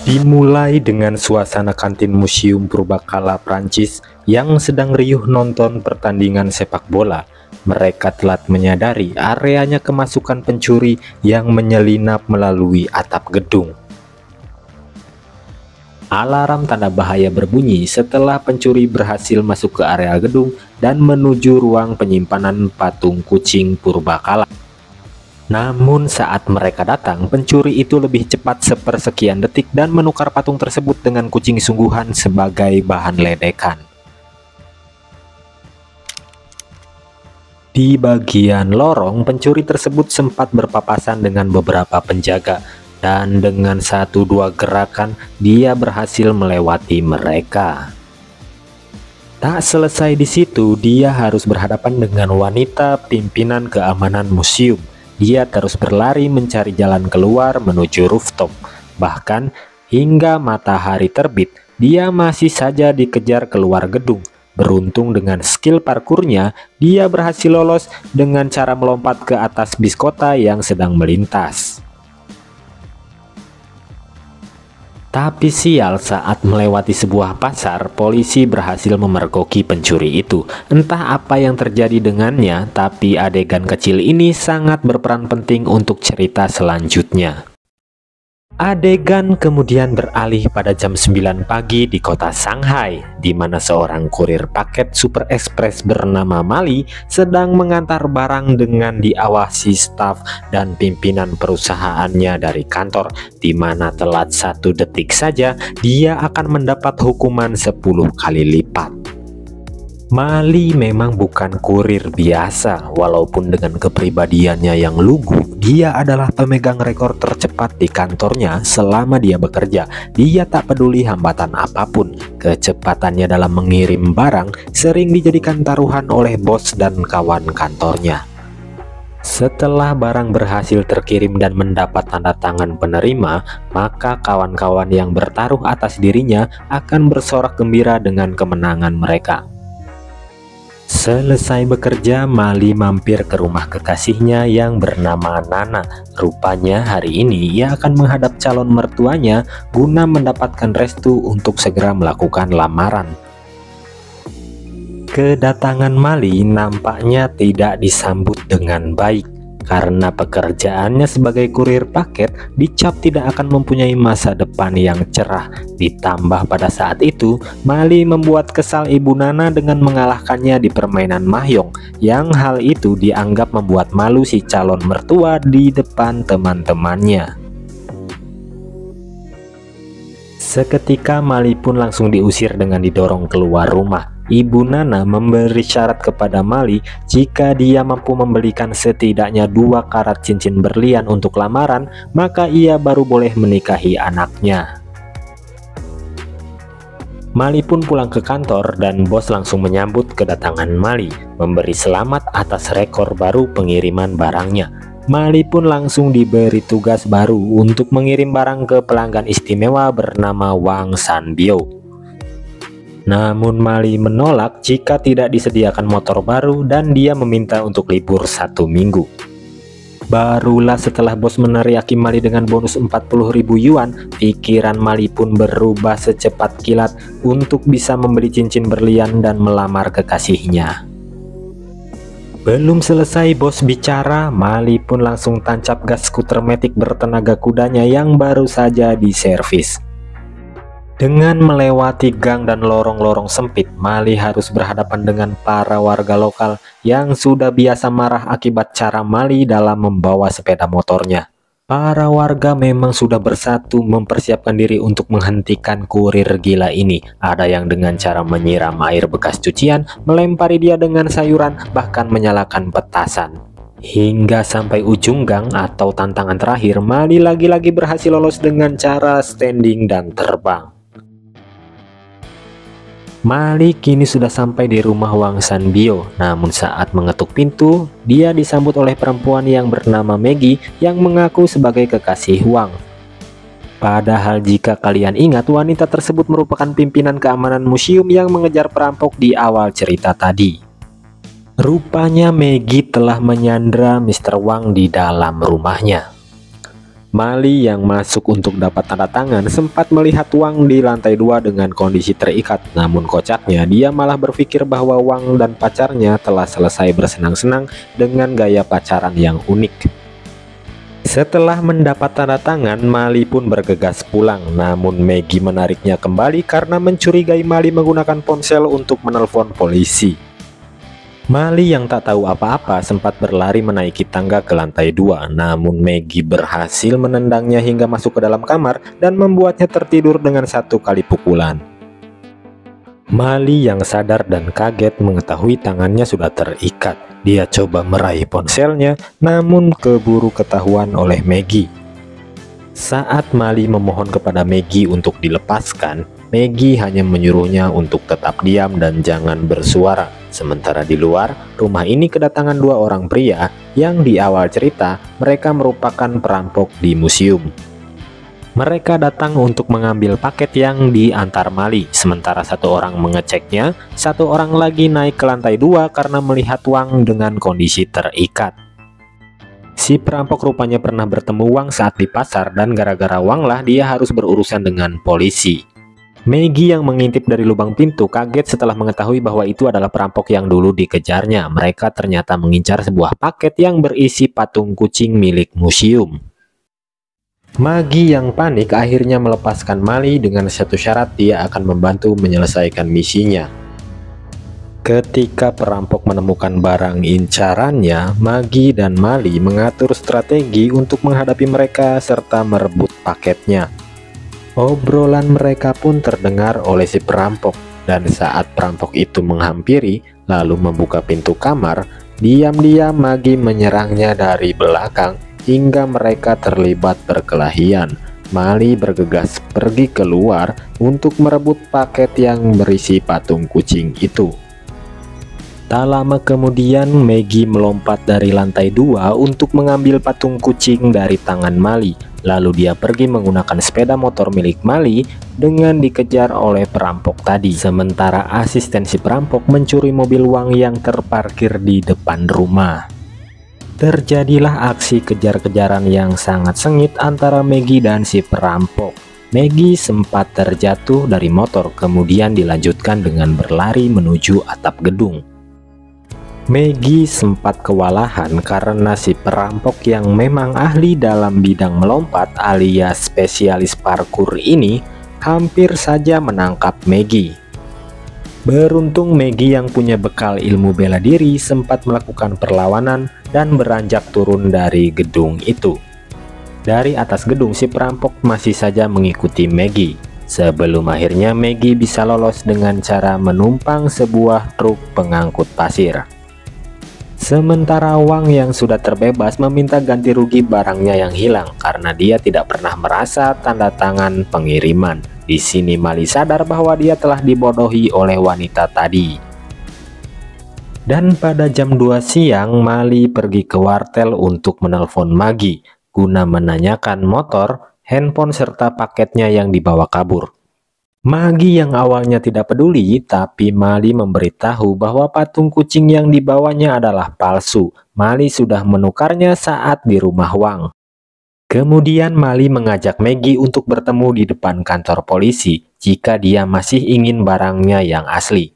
Dimulai dengan suasana kantin Museum Purbakala Prancis yang sedang riuh nonton pertandingan sepak bola. Mereka telah menyadari areanya kemasukan pencuri yang menyelinap melalui atap gedung. Alarm tanda bahaya berbunyi setelah pencuri berhasil masuk ke area gedung dan menuju ruang penyimpanan patung kucing Purbakala. Namun saat mereka datang, pencuri itu lebih cepat sepersekian detik dan menukar patung tersebut dengan kucing sungguhan sebagai bahan ledekan. Di bagian lorong, pencuri tersebut sempat berpapasan dengan beberapa penjaga, dan dengan 1-2 gerakan dia berhasil melewati mereka. Tak selesai di situ, dia harus berhadapan dengan wanita pimpinan keamanan museum. Dia terus berlari mencari jalan keluar menuju rooftop. Bahkan hingga matahari terbit, dia masih saja dikejar keluar gedung. Beruntung dengan skill parkurnya, dia berhasil lolos dengan cara melompat ke atas bis kota yang sedang melintas. Tapi sial, saat melewati sebuah pasar, polisi berhasil memergoki pencuri itu. Entah apa yang terjadi dengannya, tapi adegan kecil ini sangat berperan penting untuk cerita selanjutnya. Adegan kemudian beralih pada jam 9 pagi di kota Shanghai, di mana seorang kurir paket super ekspres bernama Mali sedang mengantar barang dengan diawasi staf dan pimpinan perusahaannya dari kantor, di mana telat 1 detik saja dia akan mendapat hukuman 10 kali lipat. Mali memang bukan kurir biasa, walaupun dengan kepribadiannya yang lugu, dia adalah pemegang rekor tercepat di kantornya selama dia bekerja. Dia tak peduli hambatan apapun. Kecepatannya dalam mengirim barang sering dijadikan taruhan oleh bos dan kawan kantornya. Setelah barang berhasil terkirim dan mendapat tanda tangan penerima, maka kawan-kawan yang bertaruh atas dirinya akan bersorak gembira dengan kemenangan mereka. Selesai bekerja, Mali mampir ke rumah kekasihnya yang bernama Nana. Rupanya hari ini ia akan menghadap calon mertuanya guna mendapatkan restu untuk segera melakukan lamaran. Kedatangan Mali nampaknya tidak disambut dengan baik karena pekerjaannya sebagai kurir paket dicap tidak akan mempunyai masa depan yang cerah. Ditambah pada saat itu Mali membuat kesal ibu Nana dengan mengalahkannya di permainan mahjong, yang hal itu dianggap membuat malu si calon mertua di depan teman-temannya. Seketika Mali pun langsung diusir dengan didorong keluar rumah. Ibu Nana memberi syarat kepada Mali jika dia mampu membelikan setidaknya 2 karat cincin berlian untuk lamaran, maka ia baru boleh menikahi anaknya. Mali pun pulang ke kantor dan bos langsung menyambut kedatangan Mali, memberi selamat atas rekor baru pengiriman barangnya. Mali pun langsung diberi tugas baru untuk mengirim barang ke pelanggan istimewa bernama Wang Sanbio. Namun Mali menolak jika tidak disediakan motor baru dan dia meminta untuk libur 1 minggu. Barulah setelah bos meneriaki Mali dengan bonus 40.000 yuan, pikiran Mali pun berubah secepat kilat untuk bisa membeli cincin berlian dan melamar kekasihnya. Belum selesai bos bicara, Mali pun langsung tancap gas skuter metik bertenaga kudanya yang baru saja diservis. Dengan melewati gang dan lorong-lorong sempit, Mali harus berhadapan dengan para warga lokal yang sudah biasa marah akibat cara Mali dalam membawa sepeda motornya. Para warga memang sudah bersatu mempersiapkan diri untuk menghentikan kurir gila ini. Ada yang dengan cara menyiram air bekas cucian, melempari dia dengan sayuran, bahkan menyalakan petasan. Hingga sampai ujung gang atau tantangan terakhir, Mali lagi-lagi berhasil lolos dengan cara standing dan terbang. Mali kini sudah sampai di rumah Wang Sanbio. Namun saat mengetuk pintu, dia disambut oleh perempuan yang bernama Maggie yang mengaku sebagai kekasih Wang. Padahal jika kalian ingat, wanita tersebut merupakan pimpinan keamanan museum yang mengejar perampok di awal cerita tadi. Rupanya Maggie telah menyandra Mr. Wang di dalam rumahnya. Mali yang masuk untuk dapat tanda tangan sempat melihat Wang di lantai 2 dengan kondisi terikat. Namun kocaknya dia malah berpikir bahwa Wang dan pacarnya telah selesai bersenang-senang dengan gaya pacaran yang unik. Setelah mendapat tanda tangan, Mali pun bergegas pulang. Namun Maggie menariknya kembali karena mencurigai Mali menggunakan ponsel untuk menelpon polisi. Mali yang tak tahu apa-apa sempat berlari menaiki tangga ke lantai 2, namun Maggie berhasil menendangnya hingga masuk ke dalam kamar dan membuatnya tertidur dengan 1 kali pukulan. Mali yang sadar dan kaget mengetahui tangannya sudah terikat. Dia coba meraih ponselnya, namun keburu ketahuan oleh Maggie. Saat Mali memohon kepada Maggie untuk dilepaskan, Maggie hanya menyuruhnya untuk tetap diam dan jangan bersuara. Sementara di luar, rumah ini kedatangan 2 orang pria yang di awal cerita mereka merupakan perampok di museum. Mereka datang untuk mengambil paket yang diantar Mali, sementara 1 orang mengeceknya, 1 orang lagi naik ke lantai 2 karena melihat Wang dengan kondisi terikat. Si perampok rupanya pernah bertemu Wang saat di pasar dan gara-gara Wang lah dia harus berurusan dengan polisi. Maggie yang mengintip dari lubang pintu kaget setelah mengetahui bahwa itu adalah perampok yang dulu dikejarnya. Mereka ternyata mengincar sebuah paket yang berisi patung kucing milik museum. Maggie yang panik akhirnya melepaskan Mali dengan 1 syarat, dia akan membantu menyelesaikan misinya. Ketika perampok menemukan barang incarannya, Maggie dan Mali mengatur strategi untuk menghadapi mereka serta merebut paketnya. Obrolan mereka pun terdengar oleh si perampok, dan saat perampok itu menghampiri lalu membuka pintu kamar, diam-diam Maggie menyerangnya dari belakang hingga mereka terlibat perkelahian. Mali bergegas pergi keluar untuk merebut paket yang berisi patung kucing itu. Tak lama kemudian Maggie melompat dari lantai 2 untuk mengambil patung kucing dari tangan Mali. Lalu dia pergi menggunakan sepeda motor milik Mali dengan dikejar oleh perampok tadi. Sementara asisten si perampok mencuri mobil Wang yang terparkir di depan rumah. Terjadilah aksi kejar-kejaran yang sangat sengit antara Maggie dan si perampok. Maggie sempat terjatuh dari motor, kemudian dilanjutkan dengan berlari menuju atap gedung. Maggie sempat kewalahan karena si perampok yang memang ahli dalam bidang melompat alias spesialis parkur ini hampir saja menangkap Maggie. Beruntung Maggie yang punya bekal ilmu bela diri sempat melakukan perlawanan dan beranjak turun dari gedung itu. Dari atas gedung si perampok masih saja mengikuti Maggie, sebelum akhirnya Maggie bisa lolos dengan cara menumpang sebuah truk pengangkut pasir. Sementara Wang yang sudah terbebas meminta ganti rugi barangnya yang hilang karena dia tidak pernah merasa tanda tangan pengiriman. Di sini Mali sadar bahwa dia telah dibodohi oleh wanita tadi. Dan pada jam 2 siang Mali pergi ke wartel untuk menelpon Maggie guna menanyakan motor, handphone serta paketnya yang dibawa kabur. Maggie yang awalnya tidak peduli, tapi Mali memberitahu bahwa patung kucing yang dibawanya adalah palsu. Mali sudah menukarnya saat di rumah Wang. Kemudian Mali mengajak Maggie untuk bertemu di depan kantor polisi jika dia masih ingin barangnya yang asli.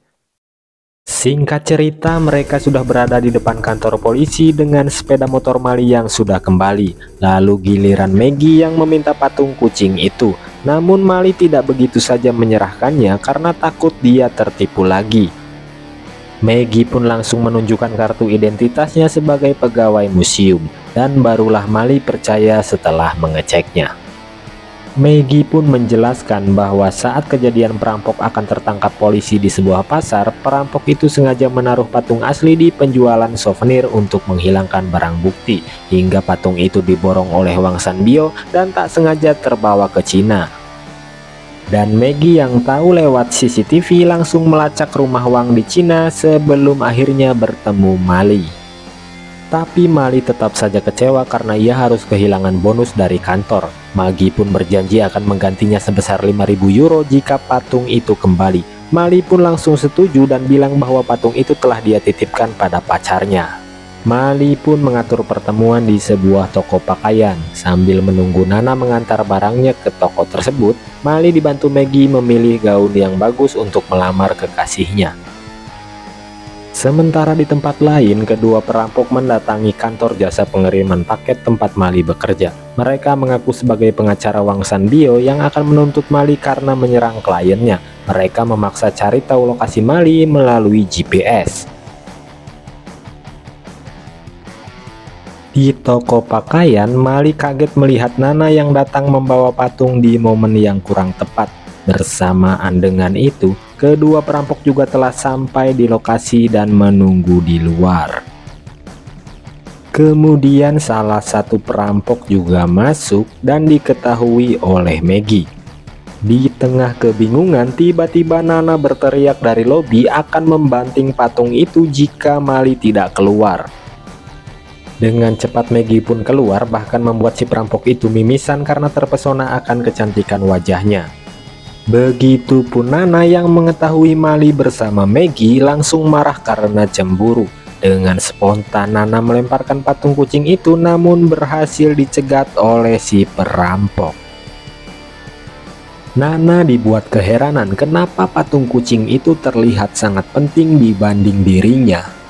Singkat cerita, mereka sudah berada di depan kantor polisi dengan sepeda motor Mali yang sudah kembali. Lalu giliran Maggie yang meminta patung kucing itu. Namun Mali tidak begitu saja menyerahkannya karena takut dia tertipu lagi. Maggie pun langsung menunjukkan kartu identitasnya sebagai pegawai museum, dan barulah Mali percaya setelah mengeceknya. Maggie pun menjelaskan bahwa saat kejadian perampok akan tertangkap polisi di sebuah pasar, perampok itu sengaja menaruh patung asli di penjualan souvenir untuk menghilangkan barang bukti, hingga patung itu diborong oleh Wang Sanbio dan tak sengaja terbawa ke Cina. Dan Maggie yang tahu lewat CCTV langsung melacak rumah Wang di Cina sebelum akhirnya bertemu Mali. Tapi Mali tetap saja kecewa karena ia harus kehilangan bonus dari kantor. Maggie pun berjanji akan menggantinya sebesar 5.000 euro jika patung itu kembali. Mali pun langsung setuju dan bilang bahwa patung itu telah dia titipkan pada pacarnya. Mali pun mengatur pertemuan di sebuah toko pakaian. Sambil menunggu Nana mengantar barangnya ke toko tersebut, Mali dibantu Maggie memilih gaun yang bagus untuk melamar kekasihnya. Sementara di tempat lain, kedua perampok mendatangi kantor jasa pengiriman paket tempat Mali bekerja. Mereka mengaku sebagai pengacara Wang Sanbio yang akan menuntut Mali karena menyerang kliennya. Mereka memaksa cari tahu lokasi Mali melalui GPS. Di toko pakaian, Mali kaget melihat Nana yang datang membawa patung di momen yang kurang tepat. Bersamaan dengan itu, kedua perampok juga telah sampai di lokasi dan menunggu di luar. Kemudian salah satu perampok juga masuk dan diketahui oleh Maggie. Di tengah kebingungan, tiba-tiba Nana berteriak dari lobi akan membanting patung itu jika Mali tidak keluar. Dengan cepat Maggie pun keluar, bahkan membuat si perampok itu mimisan karena terpesona akan kecantikan wajahnya. Begitupun Nana yang mengetahui Mali bersama Maggie langsung marah karena cemburu. Dengan spontan Nana melemparkan patung kucing itu, namun berhasil dicegat oleh si perampok. Nana dibuat keheranan kenapa patung kucing itu terlihat sangat penting dibanding dirinya.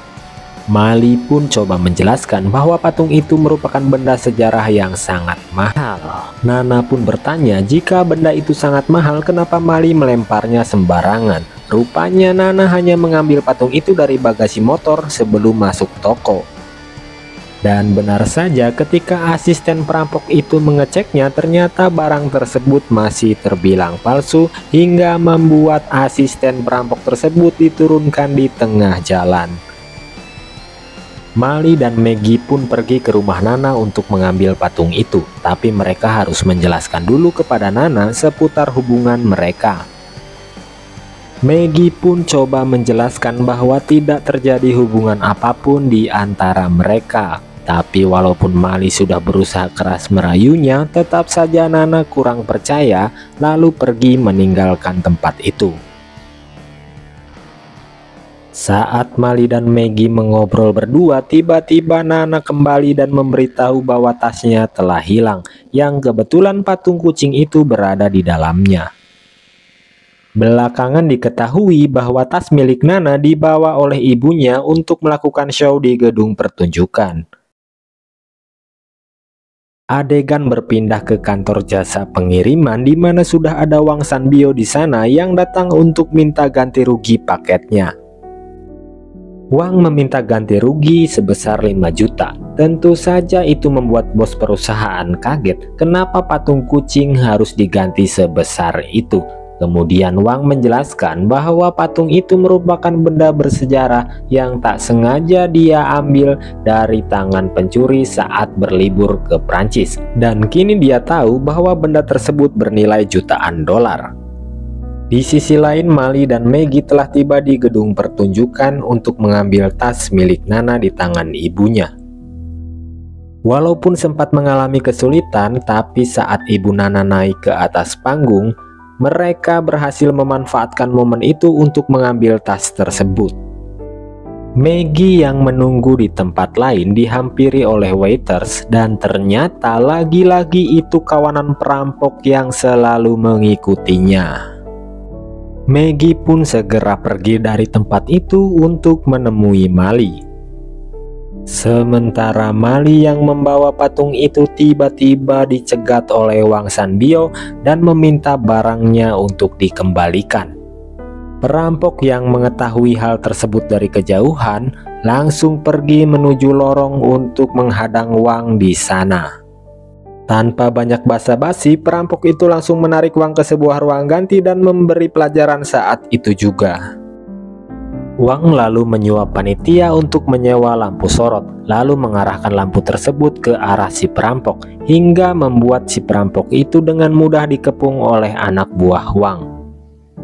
Mali pun coba menjelaskan bahwa patung itu merupakan benda sejarah yang sangat mahal. Nana pun bertanya jika benda itu sangat mahal, kenapa Mali melemparnya sembarangan. Rupanya Nana hanya mengambil patung itu dari bagasi motor sebelum masuk toko. Dan benar saja, ketika asisten perampok itu mengeceknya, ternyata barang tersebut masih terbilang palsu hingga membuat asisten perampok tersebut diturunkan di tengah jalan. Mali dan Maggie pun pergi ke rumah Nana untuk mengambil patung itu, tapi mereka harus menjelaskan dulu kepada Nana seputar hubungan mereka. Maggie pun coba menjelaskan bahwa tidak terjadi hubungan apapun di antara mereka. Tapi walaupun Mali sudah berusaha keras merayunya, tetap saja Nana kurang percaya lalu pergi meninggalkan tempat itu. Saat Mali dan Maggie mengobrol berdua, tiba-tiba Nana kembali dan memberitahu bahwa tasnya telah hilang, yang kebetulan patung kucing itu berada di dalamnya. Belakangan diketahui bahwa tas milik Nana dibawa oleh ibunya untuk melakukan show di gedung pertunjukan. Adegan berpindah ke kantor jasa pengiriman di mana sudah ada Wang Sanbio di sana yang datang untuk minta ganti rugi paketnya. Wang meminta ganti rugi sebesar 5 juta. Tentu saja itu membuat bos perusahaan kaget. Kenapa patung kucing harus diganti sebesar itu? Kemudian Wang menjelaskan bahwa patung itu merupakan benda bersejarah yang tak sengaja dia ambil dari tangan pencuri saat berlibur ke Prancis. Dan kini dia tahu bahwa benda tersebut bernilai jutaan dolar. Di sisi lain, Mali dan Maggie telah tiba di gedung pertunjukan untuk mengambil tas milik Nana di tangan ibunya. Walaupun sempat mengalami kesulitan, tapi saat ibu Nana naik ke atas panggung, mereka berhasil memanfaatkan momen itu untuk mengambil tas tersebut. Maggie yang menunggu di tempat lain dihampiri oleh waiters dan ternyata lagi-lagi itu kawanan perampok yang selalu mengikutinya. Maggie pun segera pergi dari tempat itu untuk menemui Mali. Sementara Mali yang membawa patung itu tiba-tiba dicegat oleh Wang Sanbio dan meminta barangnya untuk dikembalikan. Perampok yang mengetahui hal tersebut dari kejauhan langsung pergi menuju lorong untuk menghadang Wang di sana. Tanpa banyak basa-basi, perampok itu langsung menarik Wang ke sebuah ruang ganti dan memberi pelajaran saat itu juga. Wang lalu menyuap panitia untuk menyewa lampu sorot, lalu mengarahkan lampu tersebut ke arah si perampok, hingga membuat si perampok itu dengan mudah dikepung oleh anak buah Wang.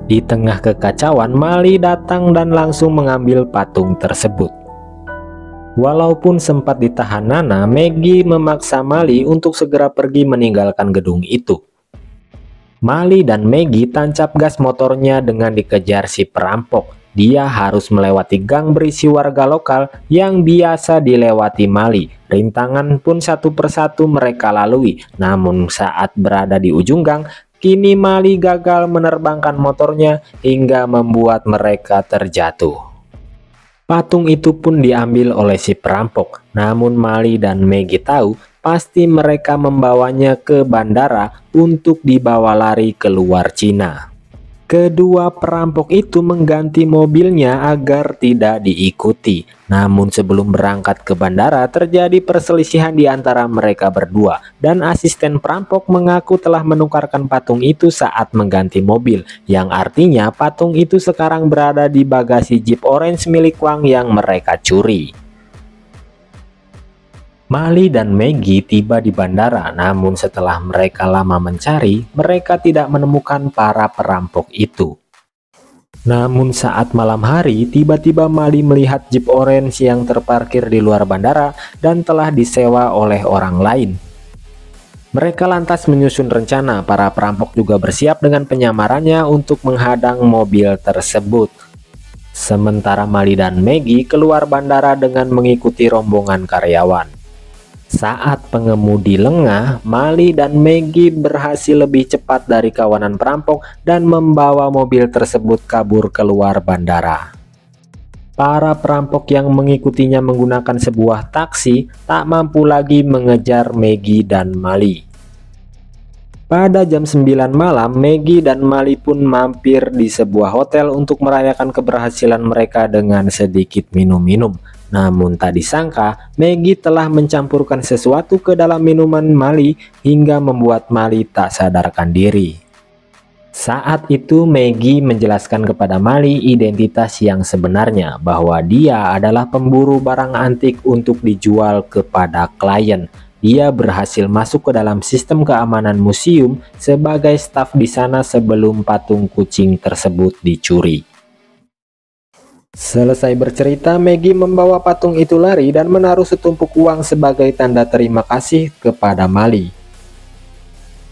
Di tengah kekacauan, Mali datang dan langsung mengambil patung tersebut. Walaupun sempat ditahan Nana, Maggie memaksa Mali untuk segera pergi meninggalkan gedung itu. Mali dan Maggie tancap gas motornya dengan dikejar si perampok. dia harus melewati gang berisi warga lokal yang biasa dilewati Mali. Rintangan pun satu persatu mereka lalui. Namun saat berada di ujung gang, kini Mali gagal menerbangkan motornya hingga membuat mereka terjatuh. Patung itu pun diambil oleh si perampok. Namun Mali dan Maggie tahu pasti mereka membawanya ke bandara untuk dibawa lari keluar Cina. Kedua perampok itu mengganti mobilnya agar tidak diikuti. Namun sebelum berangkat ke bandara terjadi perselisihan di antara mereka berdua, dan asisten perampok mengaku telah menukarkan patung itu saat mengganti mobil, yang artinya patung itu sekarang berada di bagasi Jeep Orange milik Wang yang mereka curi. Mali dan Maggie tiba di bandara, namun setelah mereka lama mencari, mereka tidak menemukan para perampok itu. Namun saat malam hari, tiba-tiba Mali melihat Jeep Orange yang terparkir di luar bandara dan telah disewa oleh orang lain. Mereka lantas menyusun rencana. Para perampok juga bersiap dengan penyamarannya untuk menghadang mobil tersebut. Sementara Mali dan Maggie keluar bandara dengan mengikuti rombongan karyawan. Saat pengemudi lengah, Mali dan Maggie berhasil lebih cepat dari kawanan perampok dan membawa mobil tersebut kabur keluar bandara. Para perampok yang mengikutinya menggunakan sebuah taksi tak mampu lagi mengejar Maggie dan Mali. Pada jam 9 malam, Maggie dan Mali pun mampir di sebuah hotel untuk merayakan keberhasilan mereka dengan sedikit minum-minum. Namun tak disangka, Maggie telah mencampurkan sesuatu ke dalam minuman Mali hingga membuat Mali tak sadarkan diri. Saat itu Maggie menjelaskan kepada Mali identitas yang sebenarnya, bahwa dia adalah pemburu barang antik untuk dijual kepada klien. Dia berhasil masuk ke dalam sistem keamanan museum sebagai staf di sana sebelum patung kucing tersebut dicuri. Selesai bercerita, Maggie membawa patung itu lari dan menaruh setumpuk uang sebagai tanda terima kasih kepada Mali.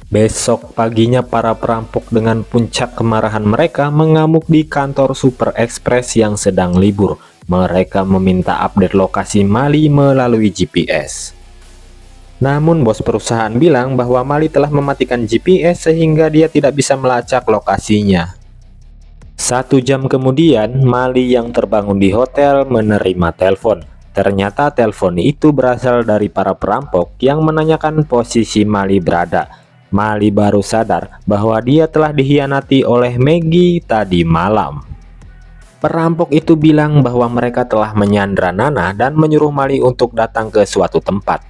Besok paginya para perampok dengan puncak kemarahan mereka mengamuk di kantor Super Express yang sedang libur. Mereka meminta update lokasi Mali melalui GPS. Namun bos perusahaan bilang bahwa Mali telah mematikan GPS sehingga dia tidak bisa melacak lokasinya. 1 jam kemudian, Mali yang terbangun di hotel menerima telepon. Ternyata telepon itu berasal dari para perampok yang menanyakan posisi Mali berada. Mali baru sadar bahwa dia telah dikhianati oleh Maggie tadi malam. Perampok itu bilang bahwa mereka telah menyandra Nana dan menyuruh Mali untuk datang ke suatu tempat.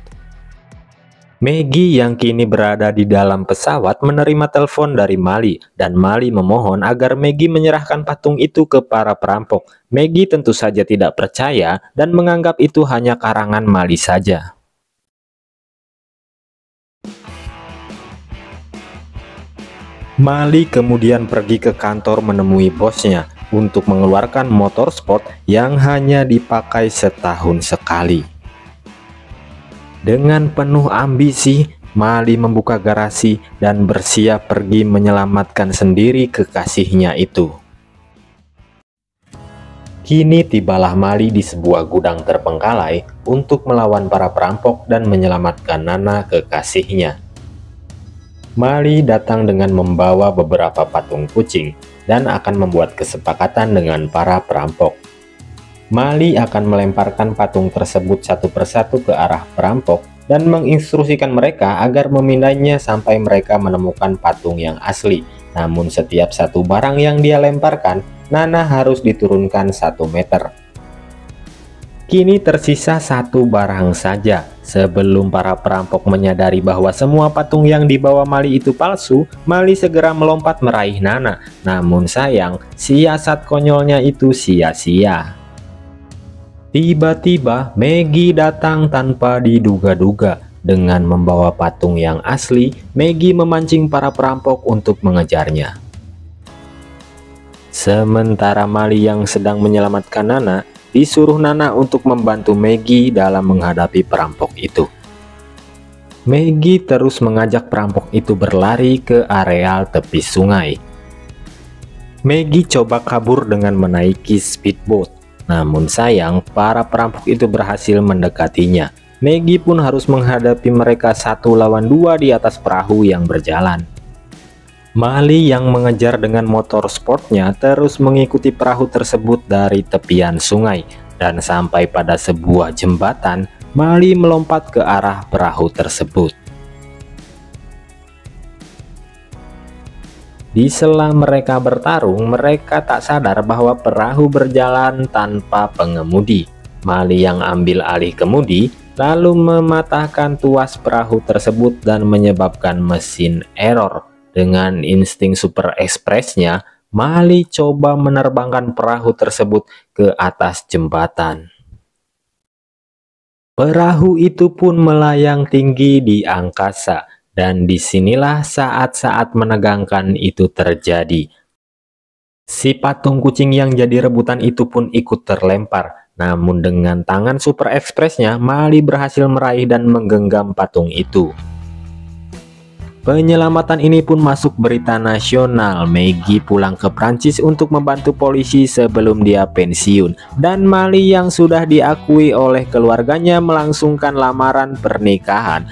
Maggie yang kini berada di dalam pesawat menerima telepon dari Mali, dan Mali memohon agar Maggie menyerahkan patung itu ke para perampok. Maggie tentu saja tidak percaya dan menganggap itu hanya karangan Mali saja. Mali kemudian pergi ke kantor menemui bosnya untuk mengeluarkan motor sport yang hanya dipakai setahun sekali. Dengan penuh ambisi, Mali membuka garasi dan bersiap pergi menyelamatkan sendiri kekasihnya itu. Kini tibalah Mali di sebuah gudang terbengkalai untuk melawan para perampok dan menyelamatkan Nana kekasihnya. Mali datang dengan membawa beberapa patung kucing dan akan membuat kesepakatan dengan para perampok. Mali akan melemparkan patung tersebut satu persatu ke arah perampok dan menginstruksikan mereka agar memindahnya sampai mereka menemukan patung yang asli. Namun setiap satu barang yang dia lemparkan, Nana harus diturunkan 1 meter. Kini tersisa 1 barang saja. Sebelum para perampok menyadari bahwa semua patung yang dibawa Mali itu palsu, Mali segera melompat meraih Nana. Namun sayang, siasat konyolnya itu sia-sia. Tiba-tiba Maggie datang tanpa diduga-duga. Dengan membawa patung yang asli, Maggie memancing para perampok untuk mengejarnya. Sementara Mali yang sedang menyelamatkan Nana, disuruh Nana untuk membantu Maggie dalam menghadapi perampok itu. Maggie terus mengajak perampok itu berlari ke areal tepi sungai. Maggie coba kabur dengan menaiki speedboat. Namun sayang, para perampok itu berhasil mendekatinya. Maggie pun harus menghadapi mereka 1 lawan 2 di atas perahu yang berjalan. Mali yang mengejar dengan motor sportnya terus mengikuti perahu tersebut dari tepian sungai, dan sampai pada sebuah jembatan, Mali melompat ke arah perahu tersebut. Di sela mereka bertarung, mereka tak sadar bahwa perahu berjalan tanpa pengemudi. Mali yang ambil alih kemudi lalu mematahkan tuas perahu tersebut dan menyebabkan mesin error. Dengan insting super ekspresnya, Mali coba menerbangkan perahu tersebut ke atas jembatan. Perahu itu pun melayang tinggi di angkasa, dan disinilah saat-saat menegangkan itu terjadi. Si patung kucing yang jadi rebutan itu pun ikut terlempar, namun dengan tangan super ekspresnya, Mali berhasil meraih dan menggenggam patung itu. Penyelamatan ini pun masuk berita nasional. Maggie pulang ke Prancis untuk membantu polisi sebelum dia pensiun, dan Mali yang sudah diakui oleh keluarganya melangsungkan lamaran pernikahan.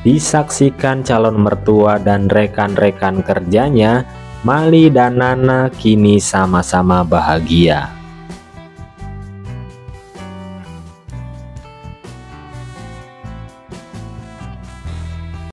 Disaksikan calon mertua dan rekan-rekan kerjanya, Mali dan Nana kini sama-sama bahagia.